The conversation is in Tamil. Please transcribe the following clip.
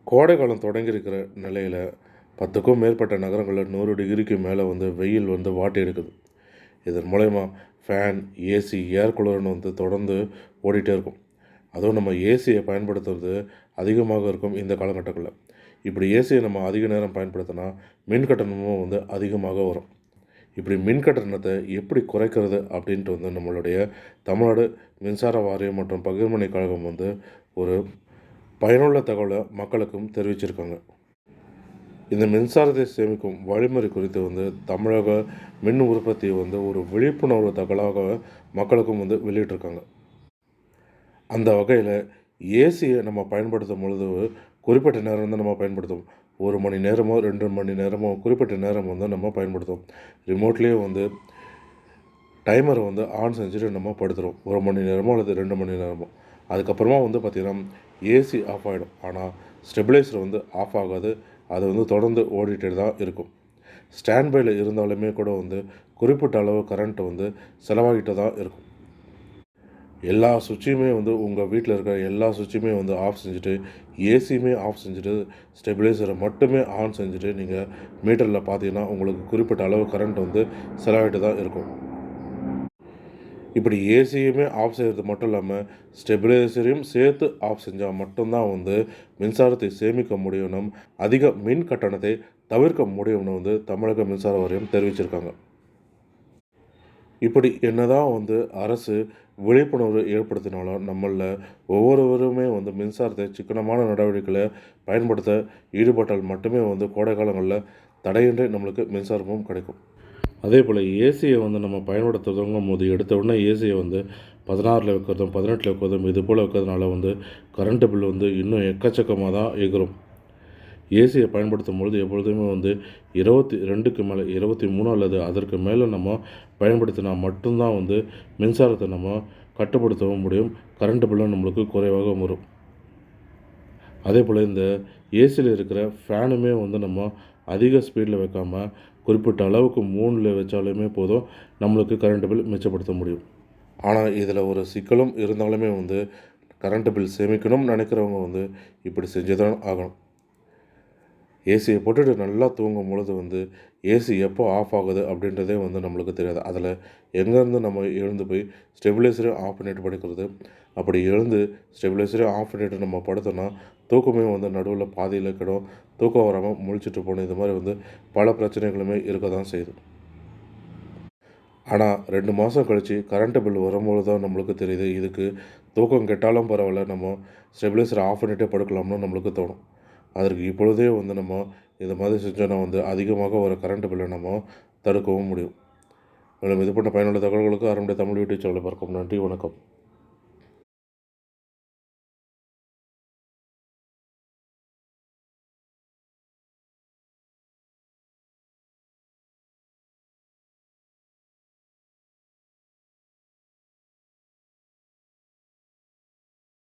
கோடை காலம் தொடங்கியிருக்கிற நிலையில் 10க்கும் மேற்பட்ட நகரங்களில் 100 டிகிரிக்கு மேலே வெயில் வாட்டி எடுக்குது. இதன் மூலயமா ஃபேன், ஏசி, ஏர் கூலர்னு தொடர்ந்து ஓடிட்டே இருக்கும். அதுவும் நம்ம ஏசியை பயன்படுத்துறது அதிகமாக இருக்கும் இந்த காலகட்டங்களில். இப்படி ஏசியை நம்ம அதிக நேரம் பயன்படுத்தினா மின் கட்டணமும் அதிகமாக வரும். இப்படி மின் கட்டணத்தை எப்படி குறைக்கிறது அப்படின்ட்டு நம்மளுடைய தமிழ்நாடு மின்சார வாரியம் மற்றும் பகிர்மனை கழகம் ஒரு பயனுள்ள தகவலை மக்களுக்கும் தெரிவிச்சிருக்காங்க. இந்த மின்சாரத்தை சேமிக்கும் வழிமுறை குறித்து தமிழக மின் உற்பத்தி ஒரு விழிப்புணர்வு தகவலாக மக்களுக்கும் வெளியிட்டிருக்காங்க. அந்த வகையில் ஏசியை நம்ம பயன்படுத்தும் பொழுது குறிப்பிட்ட நேரம் நம்ம பயன்படுத்துவோம். 1 மணி நேரமோ 2 மணி நேரமோ குறிப்பிட்ட நேரம் நம்ம பயன்படுத்துவோம். ரிமோட்லேயே டைமரை ஆன் செஞ்சுட்டு நம்ம படுத்துகிறோம். 1 மணி நேரமோ அல்லது 2 மணி நேரமோ. அதுக்கப்புறமா பார்த்திங்கன்னா ஏசி ஆஃப் ஆகிடும். ஆனால் ஸ்டெபிலைசர் ஆஃப் ஆகாது. அது தொடர்ந்து ஓடிட்டு தான் இருக்கும். ஸ்டாண்ட் பையில் இருந்தாலுமே கூட குறிப்பிட்ட அளவு கரண்ட் செலவாகிட்டு தான் இருக்கும். எல்லா சுவிட்சுமே உங்கள் வீட்டில் இருக்கிற எல்லா சுவிட்சுமே ஆஃப் செஞ்சுட்டு, ஏசியுமே ஆஃப் செஞ்சுட்டு, ஸ்டெபிலைசரை மட்டுமே ஆன் செஞ்சுட்டு நீங்கள் மீட்டரில் பார்த்தீங்கன்னா உங்களுக்கு குறிப்பிட்ட அளவு கரண்ட் செலவாகிட்டு தான் இருக்கும். இப்படி ஏசியுமே ஆஃப் செய்கிறது மட்டும் இல்லாமல் ஸ்டெபிலைசரையும் சேர்த்து ஆஃப் செஞ்சால் மட்டும்தான் மின்சாரத்தை சேமிக்க முடியும், அதிக மின் கட்டணத்தை தவிர்க்க முடியும்னு தமிழக மின்சார வாரியம் தெரிவிச்சிருக்காங்க. இப்படி என்னதான் அரசு விழிப்புணர்வு ஏற்படுத்தினாலும் நம்மளில் ஒவ்வொருவருமே மின்சாரத்தை சிக்கனமான நடவடிக்கைகளை பயன்படுத்த ஈடுபட்டால் மட்டுமே கோடை காலங்களில் தடையின்றி நம்மளுக்கு மின்சாரமும் கிடைக்கும். அதே போல் ஏசியை நம்ம பயன்படுத்துறதுங்கும் போது எடுத்த உடனே ஏசியை 16ல் வைக்கிறதும் 18ல் வைக்கிறதும் இது போல் வைக்கிறதுனால கரண்ட்டு பில் இன்னும் எக்கச்சக்கமாக தான் எகிரும். ஏசியை பயன்படுத்தும் பொழுது எப்பொழுதுமே 22க்கு மேலே 23 அல்லது அதற்கு மேலே நம்ம பயன்படுத்தினா மட்டும்தான் மின்சாரத்தை நம்ம கட்டுப்படுத்தவும் முடியும். கரண்ட் பில்லும் நம்மளுக்கு குறைவாக வரும். அதே போல் இந்த ஏசியில் இருக்கிற ஃபேனுமே நம்ம அதிக ஸ்பீடில் வைக்காமல் குறிப்பிட்ட அளவுக்கு 3ல் வச்சாலுமே போதும், நம்மளுக்கு கரண்ட் பில் மிச்சப்படுத்த முடியும். ஆனால் இதில் ஒரு சிக்கலும் இருந்தாலுமே கரண்ட் பில் சேமிக்கணும்னு நினைக்கிறவங்க இப்படி செஞ்சு தான் ஆகணும். ஏசியை போட்டுட்டு நல்லா தூங்கும் பொழுது ஏசி எப்போ ஆஃப் ஆகுது அப்படின்றதே நம்மளுக்கு தெரியாது. அதில் எங்கேருந்து நம்ம எழுந்து போய் ஸ்டெபிலைசரையும் ஆஃப் பண்ணிவிட்டு படுக்கிறது, அப்படி எழுந்து ஸ்டெபிலைசரையும் ஆஃப் பண்ணிவிட்டு நம்ம படுத்தோன்னா தூக்கமே நடுவில் பாதியில் கிடும், தூக்கம் வராமல் முழிச்சிட்டு போகணும். இது மாதிரி பல பிரச்சனைகளுமே இருக்க தான் செய்யுது. ஆனால் 2 மாதம் கழித்து கரண்ட்டு பில் வரும்போது தான் நம்மளுக்கு தெரியுது, இதுக்கு தூக்கம் கெட்டாலும் பரவாயில்ல, நம்ம ஸ்டெபிலைசரை ஆஃப் பண்ணிகிட்டே படுக்கலாம்னு நம்மளுக்கு தோணும். அதற்கு இப்பொழுதே நம்ம இது மாதிரி செஞ்சோன்னா அதிகமாக ஒரு கரண்ட் பில்லை நம்ம தடுக்கவும் முடியும். மேலும் இது போன்ற பயனுள்ள தகவல்களுக்கு அரும்புடைய தமிழ் யூடியூப் சேனலை பார்க்கவும். நன்றி, வணக்கம்.